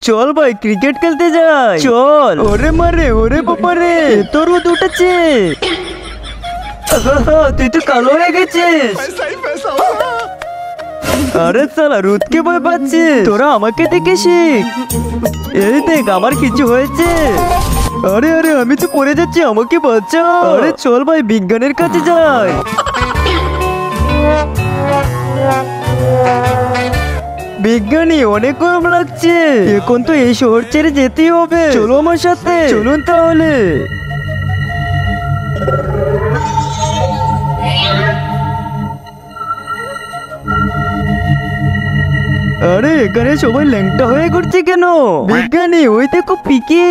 চল ভাই ক্রিকেট খেলতে যাই, চল। ওরে মারে, ওরে বাবারে, তোর রোদ উঠেছে। তুই তো কালো হয়ে গেছিস। আরে সালা রোদকে ভয় পাচ্ছে, তোরা আমাকে দেখে শিখ। এই দেখ আমার কিছু হয়েছে। আরে আরে আমি তো পড়ে যাচ্ছি, আমাকে বাঁচাও। আরে চল ভাই বিজ্ঞানের কাছে যাই। বিজ্ঞানী অনেক গরম লাগছে, এখন তো এই শহর ছেড়ে যেতেই হবে। চলো আমার সাথে, চলুন তাহলে। আরে এখানে সবাই ল্যাংটা হয়ে ঘুরছে কেন? বিজ্ঞানী ওই দেখো পিকে।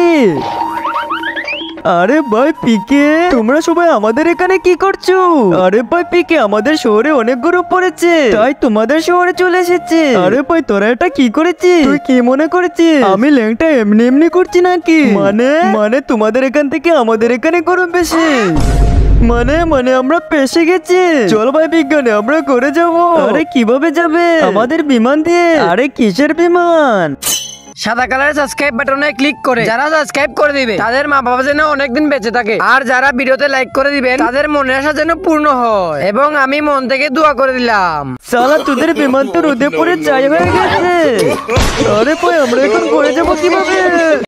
আরে ভাই পিকে, তোমরা সবাই আমাদের এখানে কি করছো? আরে ভাই পিকে, আমাদের শহরে অনেক গরম পড়েছে, তাই তোমাদের শহরে চলে এসেছে। আরে ভাই তোরা এটা কি করেছিস? তুই কি মনে করেছিস আমি ল্যাংটা এমনি এমনি করছি নাকি? মানে তোমাদের এখান থেকে আমাদের এখানে গরম বেশি। মানে আমরা পেশে গেছি। চল ভাই বিজ্ঞানী আমরা করে যাব। আরে কিভাবে যাবে? আমাদের বিমান দিয়ে। আরে কিসের বিমান? সাদা কালারের সাবস্ক্রাইব বাটনে ক্লিক করে যারা সাবস্ক্রাইব করে দিবে তাদের মা বাবা যেন অনেকদিন বেঁচে থাকে, আর যারা ভিডিওতে লাইক করে দিবেন তাদের মনের আশা যেন পূর্ণ হয়, এবং আমি মন থেকে দোয়া করে দিলাম। সালা তোদের বিমান তো রোদে পড়ে ছাই হয়ে গেছে। আরে ভাই আমরা এখন করে যাবো কিভাবে?